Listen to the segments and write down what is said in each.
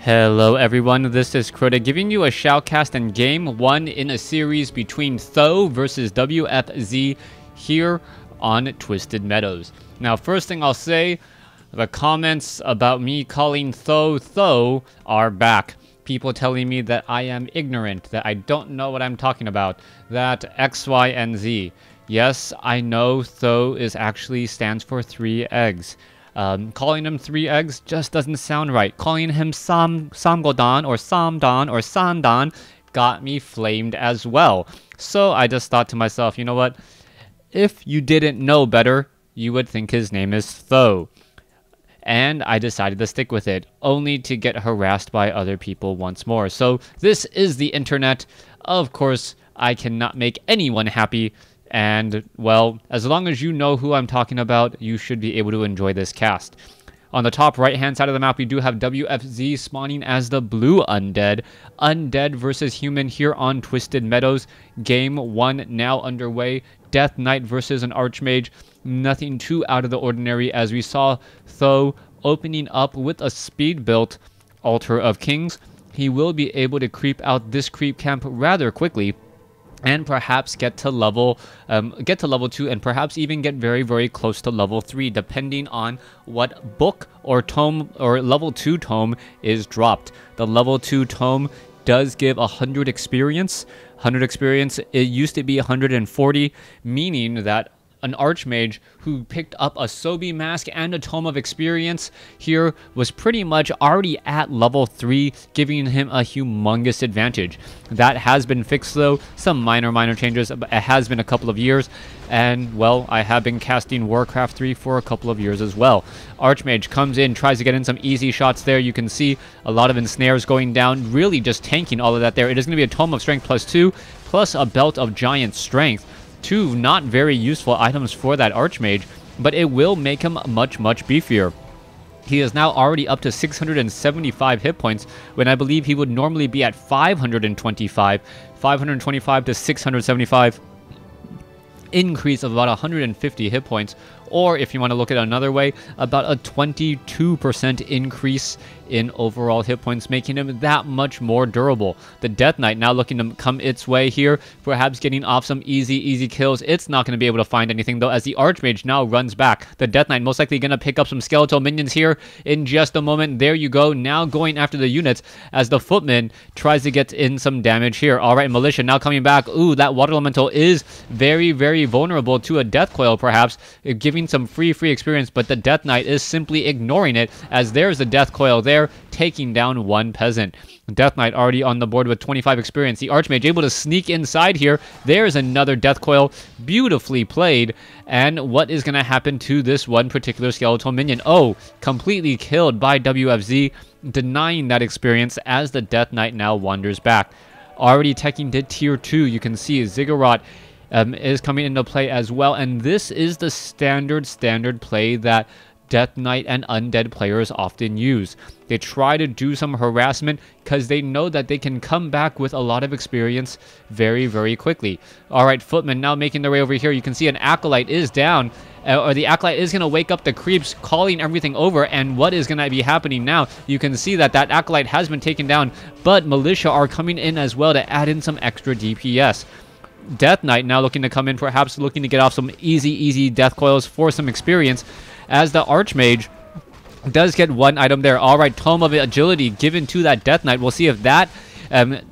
Hello everyone, this is Crota giving you a shoutcast in Game 1 in a series between Th000 versus WFZ here on Twisted Meadows. Now first thing I'll say, the comments about me calling Th000 are back. People telling me that I am ignorant, that I don't know what I'm talking about, that X, Y, and Z. Yes, I know Th000 is actually stands for 3 eggs. Calling him 3 eggs just doesn't sound right. Calling him Samgodan or Samdan or Sandan got me flamed as well. So I just thought to myself, you know what? If you didn't know better, you would think his name is Th000. And I decided to stick with it, only to get harassed by other people once more. So this is the internet. Of course, I cannot make anyone happy. And, well, as long as you know who I'm talking about, you should be able to enjoy this cast. On the top right-hand side of the map, we do have WFZ spawning as the blue Undead. Undead versus human here on Twisted Meadows. Game 1 now underway. Death Knight versus an Archmage. Nothing too out of the ordinary, as we saw Th000 opening up with a speed-built Altar of Kings. He will be able to creep out this creep camp rather quickly, and perhaps get to level 2, and perhaps even get very close to level 3, depending on what book or tome or level 2 tome is dropped. The level 2 tome does give 100 experience. 100 experience, it used to be 140, meaning that an Archmage who picked up a Sobi Mask and a Tome of Experience here was pretty much already at level 3, giving him a humongous advantage. That has been fixed though, some minor changes, but it has been a couple of years, and well, I have been casting WarCraft 3 for a couple of years as well. Archmage comes in, tries to get in some easy shots there. You can see a lot of ensnares going down, really just tanking all of that there. It is going to be a Tome of Strength +2, plus a Belt of Giant Strength. 2 not very useful items for that Archmage, but it will make him much beefier. He is now already up to 675 hit points, when I believe he would normally be at 525. 525 to 675. Increase of about 150 hit points, or if you want to look at it another way, about a 22% increase in overall hit points, making him that much more durable. The Death Knight now looking to come its way here, perhaps getting off some easy kills. It's not going to be able to find anything though, as the Archmage now runs back. The Death Knight most likely going to pick up some skeletal minions here in just a moment. There you go, now going after the units as the Footman tries to get in some damage here. Alright, Militia now coming back. Ooh, that Water Elemental is very vulnerable to a Death Coil, perhaps, giving some free experience, but the Death Knight is simply ignoring it, as there's the Death Coil there, taking down one peasant. Death Knight already on the board with 25 experience. The Archmage able to sneak inside here. There's another Death Coil, beautifully played. And what is going to happen to this one particular skeletal minion? Oh, completely killed by WFZ, denying that experience as the Death Knight now wanders back. Already teching to tier 2, you can see Ziggurat is coming into play as well, and this is the standard play that Death Knight and Undead players often use. They try to do some harassment because they know that they can come back with a lot of experience very quickly. Alright, Footman now making their way over here. You can see an Acolyte is down, or the Acolyte is going to wake up the creeps, calling everything over, and what is going to be happening now? You can see that that Acolyte has been taken down, but Militia are coming in as well to add in some extra DPS. Death Knight now looking to come in, perhaps looking to get off some easy Death Coils for some experience, as the Archmage does get one item there. Alright, Tome of Agility given to that Death Knight. We'll see if that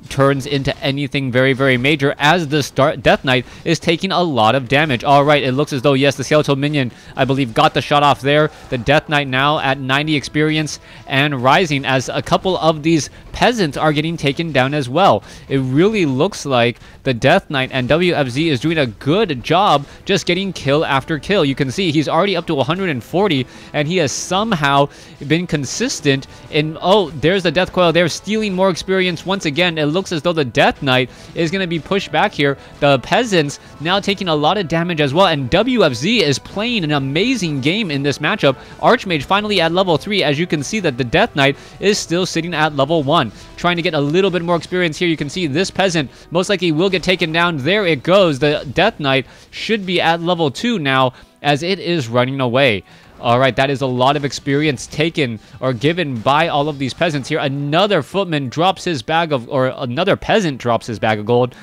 turns into anything very major, as the Death Knight is taking a lot of damage. Alright, it looks as though, yes, the skeletal minion, I believe, got the shot off there. The Death Knight now at 90 experience and rising, as a couple of these peasants are getting taken down as well. It really looks like the Death Knight and WFZ is doing a good job just getting kill after kill. You can see he's already up to 140, and he has somehow been consistent in, oh, there's the Death Coil there, stealing more experience once again. It looks as though the Death Knight is going to be pushed back here. The peasants now taking a lot of damage as well, and WFZ is playing an amazing game in this matchup. Archmage finally at level 3, as you can see that the Death Knight is still sitting at level 1, trying to get a little bit more experience here. You can see this peasant most likely will get taken down. There it goes. The Death Knight should be at level 2 now, as it is running away. All right, that is a lot of experience taken or given by all of these peasants here. Another footman drops his bag of, or another peasant drops his bag of gold,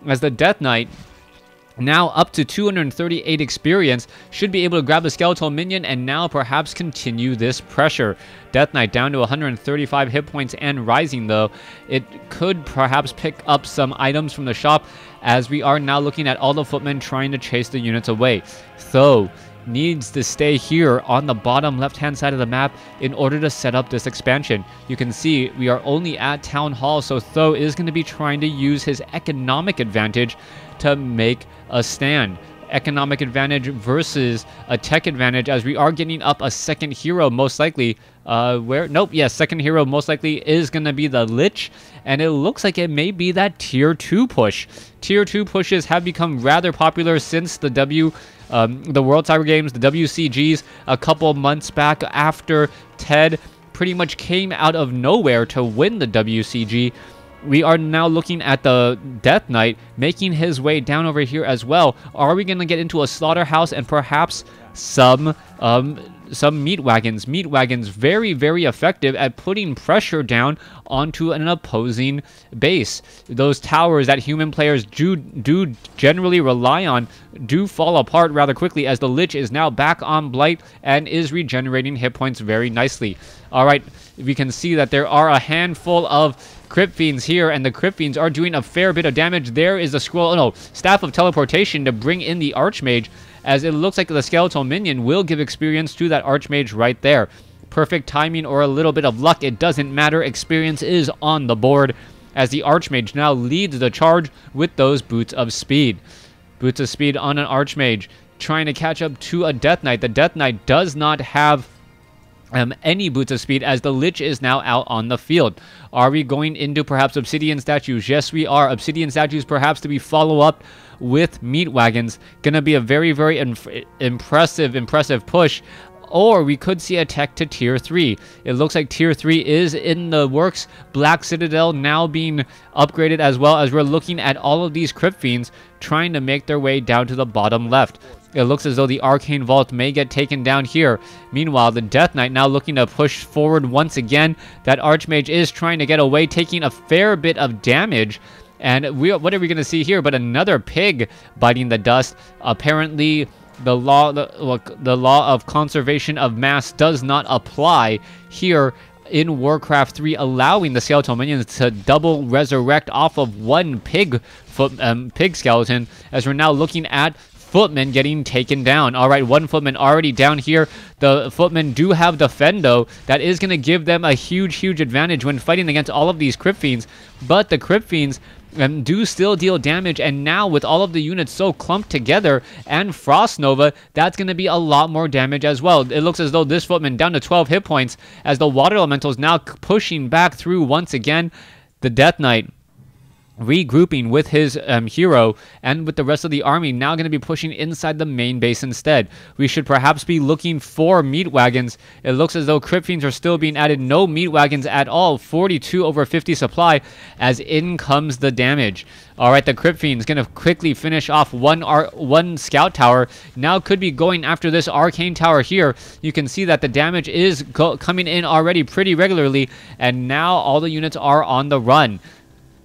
as the Death Knight, now up to 238 experience, should be able to grab a skeletal minion and now perhaps continue this pressure. Death Knight down to 135 hit points and rising, though. It could perhaps pick up some items from the shop, as we are now looking at all the footmen trying to chase the units away. Though needs to stay here on the bottom left-hand side of the map in order to set up this expansion. You can see we are only at Town Hall, so Th000 is going to be trying to use his economic advantage to make a stand. Economic advantage versus a tech advantage, as we are getting up a second hero most likely. Second hero most likely is going to be the Lich, and it looks like it may be that tier 2 push. Tier 2 pushes have become rather popular since the World Cyber Games, the WCGs, a couple months back, after Ted pretty much came out of nowhere to win the WCG. We are now looking at the Death Knight making his way down over here as well. Are we going to get into a slaughterhouse and perhaps some meat wagons? Meat wagons very, very effective at putting pressure down onto an opposing base. Those towers that human players do generally rely on do fall apart rather quickly, as the Lich is now back on Blight and is regenerating hit points very nicely. All right, we can see that there are a handful of Crypt Fiends here, and the Crypt Fiends are doing a fair bit of damage. There is a Staff of Teleportation to bring in the Archmage, as it looks like the skeletal minion will give experience to that Archmage right there. Perfect timing or a little bit of luck, it doesn't matter. Experience is on the board, as the Archmage now leads the charge with those Boots of Speed. Boots of Speed on an Archmage, trying to catch up to a Death Knight. The Death Knight does not have any Boots of Speed, as the Lich is now out on the field. Are we going into perhaps Obsidian Statues? Yes, we are. Obsidian Statues perhaps to be follow-up with Meat Wagons. Gonna be a very, very impressive push. Or we could see a tech to tier 3. It looks like tier 3 is in the works. Black Citadel now being upgraded, as well as we're looking at all of these Crypt Fiends trying to make their way down to the bottom left. It looks as though the Arcane Vault may get taken down here. Meanwhile, the Death Knight now looking to push forward once again. That Archmage is trying to get away, taking a fair bit of damage. And what are we going to see here but another pig biting the dust? Apparently, the law of conservation of mass does not apply here in Warcraft 3, allowing the skeletal minions to double resurrect off of one pig skeleton, as we're now looking at footmen getting taken down. All right, one footman already down here. The footmen do have Defendo. That is going to give them a huge advantage when fighting against all of these Crypt Fiends. But the Crypt Fiends do still deal damage, and now with all of the units so clumped together and Frost Nova, that's going to be a lot more damage as well. It looks as though this footman down to 12 hit points, as the Water Elementals now pushing back through once again. The Death Knight regrouping with his hero and with the rest of the army, now going to be pushing inside the main base instead. We should perhaps be looking for meat wagons. It looks as though Crypt Fiends are still being added. No meat wagons at all. 42 over 50 supply, as in comes the damage. All right, the Crypt Fiends going to quickly finish off one scout tower. Now could be going after this arcane tower here. You can see that the damage is coming in already pretty regularly, and now all the units are on the run.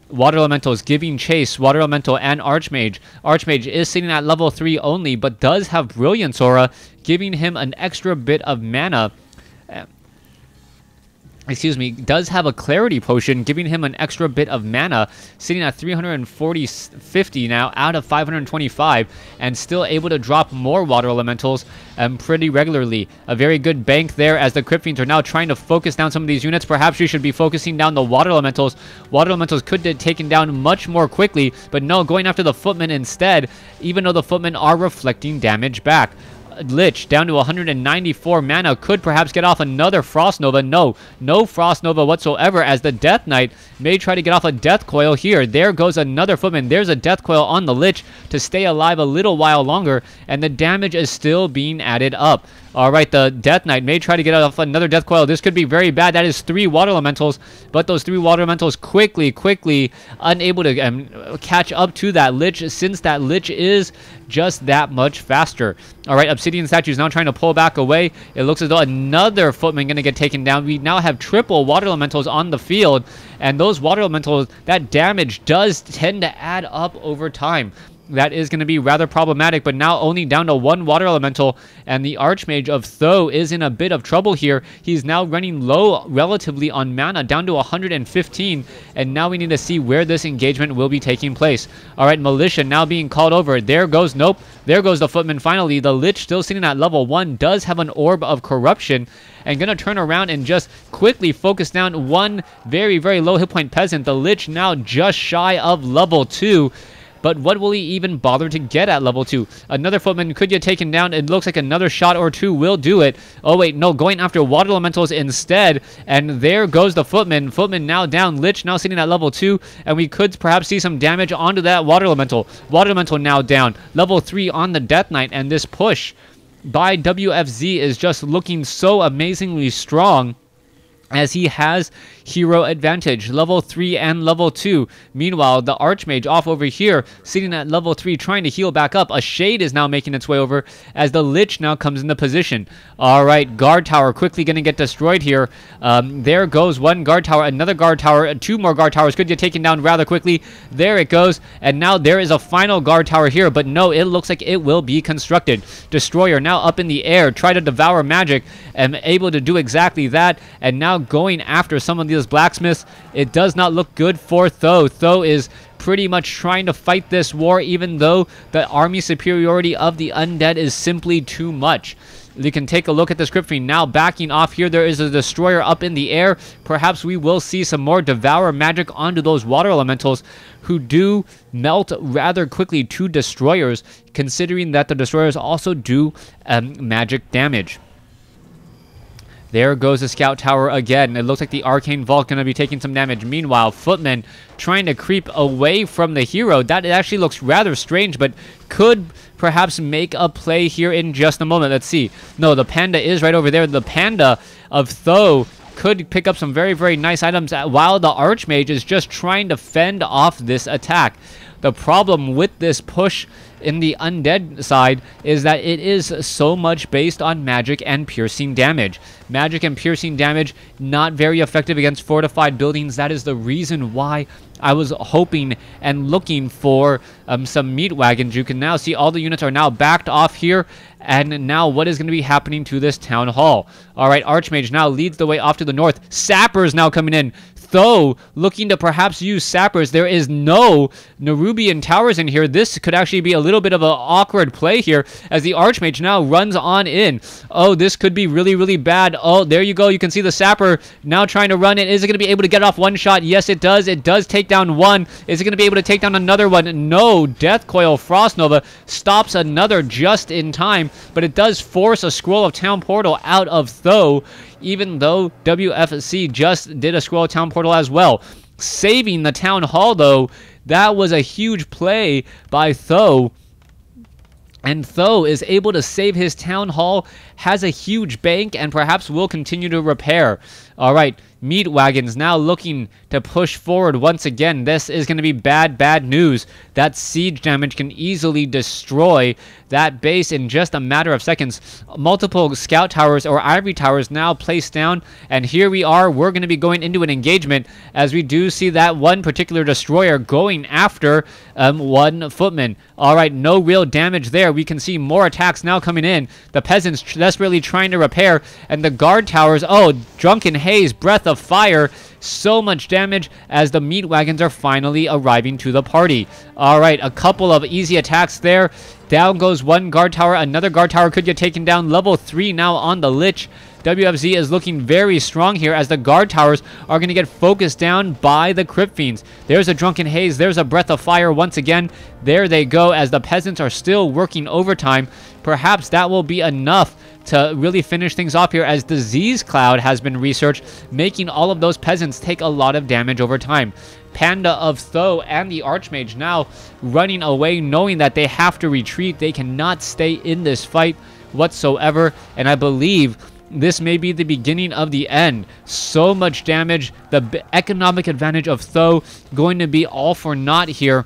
Water Elementals giving chase. Water Elemental and Archmage. Archmage is sitting at level 3 only, but does have Brilliance Aura, giving him an extra bit of mana. Does have a Clarity Potion, giving him an extra bit of mana, sitting at 350 now out of 525, and still able to drop more Water Elementals pretty regularly. A very good bank there, as the Crypt Fiends are now trying to focus down some of these units. Perhaps we should be focusing down the Water Elementals. Water Elementals could get taken down much more quickly, but no, going after the Footmen instead, even though the Footmen are reflecting damage back. Lich down to 194 mana, could perhaps get off another Frost Nova. No Frost Nova whatsoever, as the Death Knight may try to get off a Death Coil here. There goes another Footman. There's a Death Coil on the Lich to stay alive a little while longer, and the damage is still being added up. All right, the Death Knight may try to get off another Death Coil. This could be very bad. That is 3 Water Elementals, but those 3 Water Elementals quickly unable to catch up to that Lich, since that Lich is just that much faster. All right, Obsidian Statue is now trying to pull back away. It looks as though another Footman going to get taken down. We now have triple Water Elementals on the field, and those Water Elementals, that damage does tend to add up over time. That is going to be rather problematic, but now only down to 1 Water Elemental, and the Archmage of Th000 is in a bit of trouble here. He's now running low relatively on mana, down to 115, and now we need to see where this engagement will be taking place. All right, Militia now being called over. There goes, nope, there goes the Footman finally. The Lich, still sitting at level 1, does have an Orb of Corruption, and going to turn around and just quickly focus down one very low hit point Peasant. The Lich now just shy of level 2. But what will he even bother to get at level 2? Another Footman could get taken down. It looks like another shot or 2 will do it. Oh, wait, no, going after Water Elementals instead. And there goes the Footman. Footman now down. Lich now sitting at level 2. And we could perhaps see some damage onto that Water Elemental. Water Elemental now down. Level 3 on the Death Knight. And this push by WFZ is just looking so amazingly strong, as he has hero advantage, level 3 and level 2. Meanwhile, the Archmage off over here, sitting at level 3, trying to heal back up. A Shade is now making its way over as the Lich now comes into position. All right, Guard Tower quickly going to get destroyed here. There goes 1 Guard Tower, another Guard Tower, 2 more Guard Towers could get taken down rather quickly. There it goes, and now there is a final Guard Tower here, but no, it looks like it will be constructed. Destroyer now up in the air, try to devour magic, and able to do exactly that, and now going after some of these blacksmiths. It does not look good for Th000. Th000 is pretty much trying to fight this war, even though the army superiority of the Undead is simply too much. You can take a look at the script feed now backing off here. There is a destroyer up in the air. Perhaps we will see some more devour magic onto those Water Elementals, who do melt rather quickly to destroyers, considering that the destroyers also do magic damage. There goes the Scout Tower again. It looks like the Arcane Vault going to be taking some damage. Meanwhile, Footman trying to creep away from the hero. That actually looks rather strange, but could perhaps make a play here in just a moment. Let's see. No, the Panda is right over there. The Panda of Th000 could pick up some very nice items, while the Archmage is just trying to fend off this attack. The problem with this push in the Undead side is that it is so much based on magic and piercing damage. Magic and piercing damage not very effective against fortified buildings. That is the reason why I was hoping and looking for some meat wagons. You can now see all the units are now backed off here. And now what is going to be happening to this town hall? All right, Archmage now leads the way off to the north. Sappers now coming in. Th000 looking to perhaps use Sappers. There is no Nerubian towers in here. This could actually be a little bit of an awkward play here, as the Archmage now runs on in. Oh, this could be really bad. Oh, there you go. You can see the Sapper now trying to run in. Is it going to be able to get off one shot? Yes, it does. It does take down one. Is it going to be able to take down another one? No. Death Coil Frost Nova stops another just in time, but it does force a Scroll of Town Portal out of Th000, even though WFC just did a Scroll of Town Portal as well. Saving the Town Hall, though, that was a huge play by Th000. And Th000 is able to save his Town Hall, has a huge bank, and perhaps will continue to repair. All right, Meat Wagons now looking to push forward once again. This is going to be bad news. That siege damage can easily destroy that base in just a matter of seconds. Multiple Scout Towers or Ivory Towers now placed down, and here we are. We're going to be going into an engagement, as we do see that one particular destroyer going after one Footman. All right, no real damage there. We can see more attacks now coming in. The Peasants desperately trying to repair, and the Guard Towers, oh, Drunken Haze, Breath of Fire, so much damage as the Meat Wagons are finally arriving to the party. All right, a couple of easy attacks there. Down goes one Guard Tower. Another Guard Tower could get taken down. Level 3 now on the Lich. WFZ is looking very strong here, as the Guard Towers are going to get focused down by the Crypt Fiends. There's a Drunken Haze. There's a Breath of Fire once again. There they go, as the Peasants are still working overtime. Perhaps that will be enough to really finish things off here, as Disease Cloud has been researched, making all of those Peasants take a lot of damage over time. Panda of Th000 and the Archmage now running away, knowing that they have to retreat. They cannot stay in this fight whatsoever, and I believe this may be the beginning of the end. So much damage. The economic advantage of Th000 going to be all for naught here,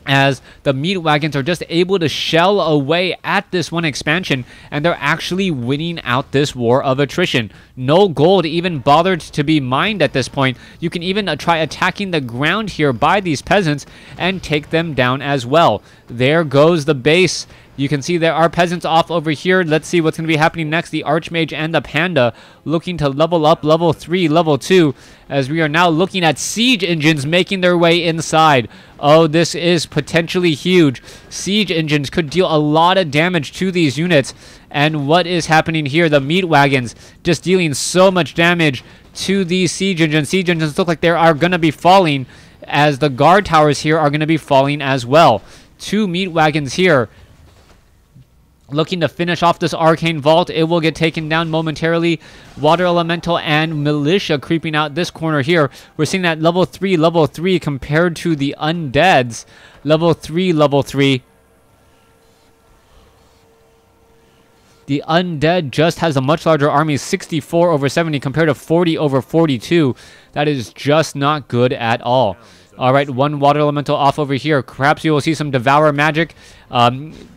as the meat wagons are just able to shell away at this one expansion, and they're actually winning out this war of attrition. No gold even bothered to be mined at this point. You can even try attacking the ground here by these peasants and take them down as well. There goes the base. You can see there are peasants off over here. Let's see what's going to be happening next. The Archmage and the Panda looking to level up level 3, level 2, as we are now looking at siege engines making their way inside. Oh, this is potentially huge. Siege engines could deal a lot of damage to these units. And what is happening here? The meat wagons just dealing so much damage to these siege engines. Siege engines look like they are going to be falling, as the guard towers here are going to be falling as well. 2 meat wagons here looking to finish off this arcane vault. It will get taken down momentarily. Water elemental and militia creeping out this corner here. We're seeing that level 3 compared to the undeads. Level 3. The undead just has a much larger army, 64 over 70 compared to 40 over 42. That is just not good at all. All right, 1 water elemental off over here. Perhaps you will see some devour magic.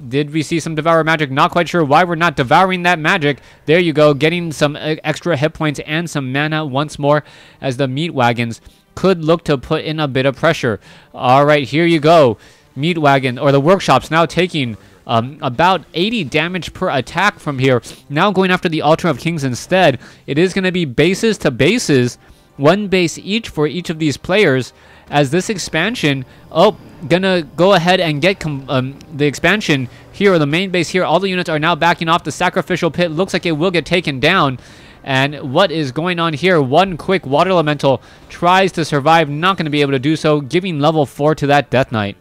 Did we see some devour magic? Not quite sure why we're not devouring that magic. There you go, getting some extra hit points and some mana once more, as the meat wagons could look to put in a bit of pressure. All right, here you go. Meat wagon, or the workshops, now taking about 80 damage per attack from here. Now going after the Altar of Kings instead. It is going to be bases to bases, 1 base each for each of these players, as this expansion, gonna go ahead and get the expansion here, or the main base here. All the units are now backing off. The sacrificial pit looks like it will get taken down. And what is going on here? 1 quick water elemental tries to survive, not going to be able to do so, giving level 4 to that Death Knight.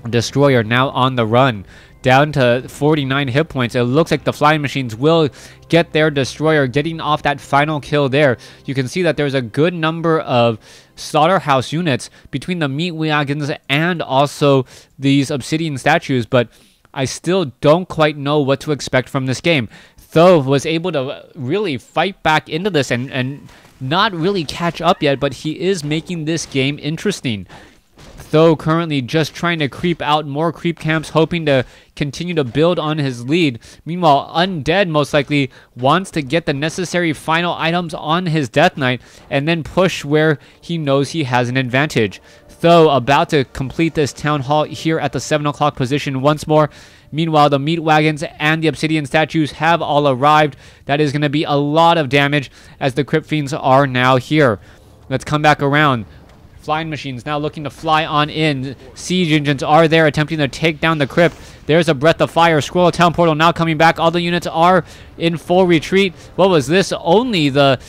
Destroyer now on the run, down to 49 hit points. It looks like the flying machines will get their destroyer, getting off that final kill there. You can see that there's a good number of slaughterhouse units between the meat wagons and also these obsidian statues, but I still don't quite know what to expect from this game. Th000 was able to really fight back into this and not really catch up yet, but he is making this game interesting. Th000 currently just trying to creep out more creep camps, hoping to continue to build on his lead. Meanwhile, Undead most likely wants to get the necessary final items on his Death Knight and then push where he knows he has an advantage. Th000 about to complete this town hall here at the 7 o'clock position once more. Meanwhile, the meat wagons and the obsidian statues have all arrived. That is going to be a lot of damage, as the crypt fiends are now here. Let's come back around. Flying machines now looking to fly on in. Siege engines are there attempting to take down the crypt. There's a breath of fire. Scroll of Town Portal now coming back. All the units are in full retreat. What was this? Only the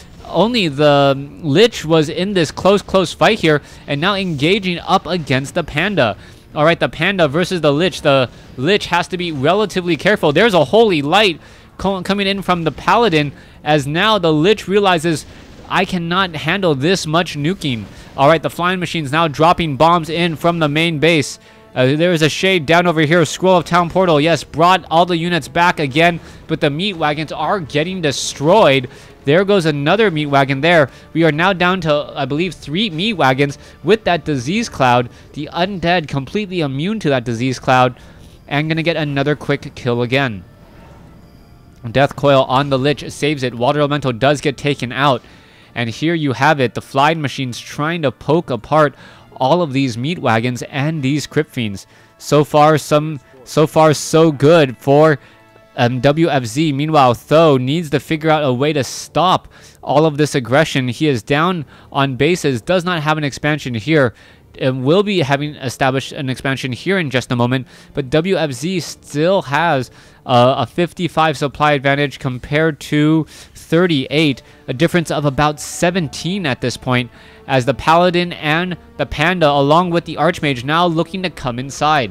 Lich was in this close fight here, and now engaging up against the Panda. All right, the Panda versus the Lich. The Lich has to be relatively careful. There's a holy light coming in from the Paladin, as now the Lich realizes, I cannot handle this much nuking. All right, the flying machines now dropping bombs in from the main base. There is a shade down over here. Scroll of Town Portal, yes, brought all the units back again, but the meat wagons are getting destroyed. There goes another meat wagon there. We are now down to, I believe, 3 meat wagons with that disease cloud. The undead completely immune to that disease cloud, and gonna get another quick kill again. Death Coil on the Lich saves it. Water Elemental does get taken out. And here you have it, the flying machines trying to poke apart all of these meat wagons and these crypt fiends. So far so good for WFZ. Meanwhile, Th000 needs to figure out a way to stop all of this aggression. He is down on bases, does not have an expansion here, and will be having established an expansion here in just a moment, but WFZ still has a 55 supply advantage compared to 38, a difference of about 17 at this point, as the Paladin and the Panda, along with the Archmage, now looking to come inside.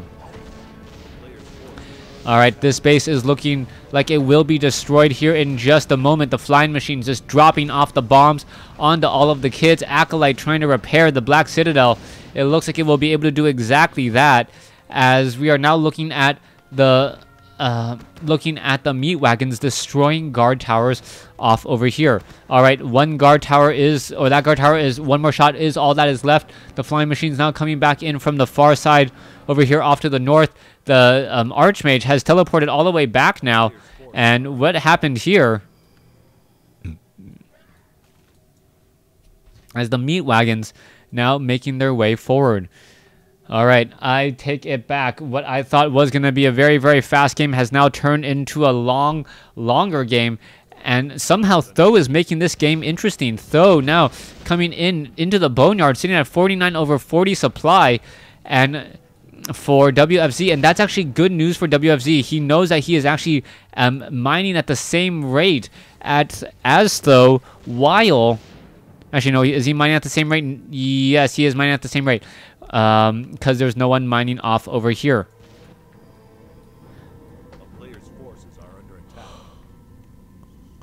Alright, this base is looking like it will be destroyed here in just a moment. The flying machines just dropping off the bombs onto all of the kids. Acolyte trying to repair the Black Citadel. it looks like it will be able to do exactly that, as we are now looking at the meat wagons destroying guard towers off over here. All right, one guard tower is, or that guard tower is, one more shot is all that is left. The flying machines now coming back in from the far side over here off to the north. The Archmage has teleported all the way back now. And what happened here, as the meat wagons now making their way forward. All right, I take it back. What I thought was going to be a very, very fast game has now turned into a longer game. And somehow Th000 is making this game interesting. Th000 now coming into the boneyard, sitting at 49/40 supply. And for WFZ, and that's actually good news for WFZ. He knows that he is actually mining at the same rate as Th000, while... Actually, no, is he mining at the same rate? Yes, he is mining at the same rate, because there's no one mining off over here. A player's forces are under attack.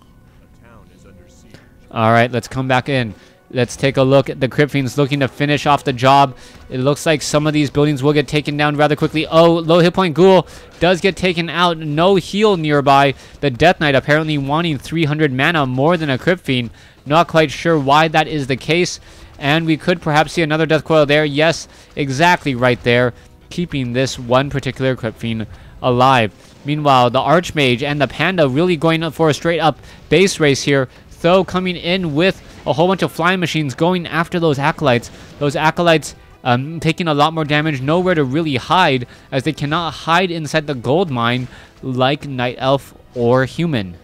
A town is under siege. All right, let's come back in. Let's take a look at the Crypt Fiends looking to finish off the job. It looks like some of these buildings will get taken down rather quickly. Oh, low hit point Ghoul does get taken out. No heal nearby. The Death Knight apparently wanting 300 mana more than a Crypt Fiend. Not quite sure why that is the case. And we could perhaps see another Death Coil there. Yes, exactly right there. Keeping this one particular Crypt Fiend alive. Meanwhile, the Archmage and the Panda really going up for a straight up base race here. Th000 coming in with a whole bunch of flying machines going after those acolytes. Those acolytes taking a lot more damage, nowhere to really hide, as they cannot hide inside the gold mine like Night Elf or Human.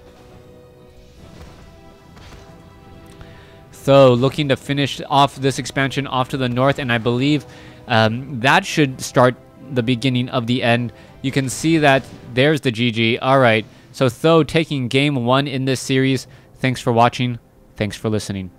So looking to finish off this expansion off to the north, and I believe that should start the beginning of the end. You can see that there's the GG. All right, so Th000 taking game 1 in this series. Thanks for watching. Thanks for listening.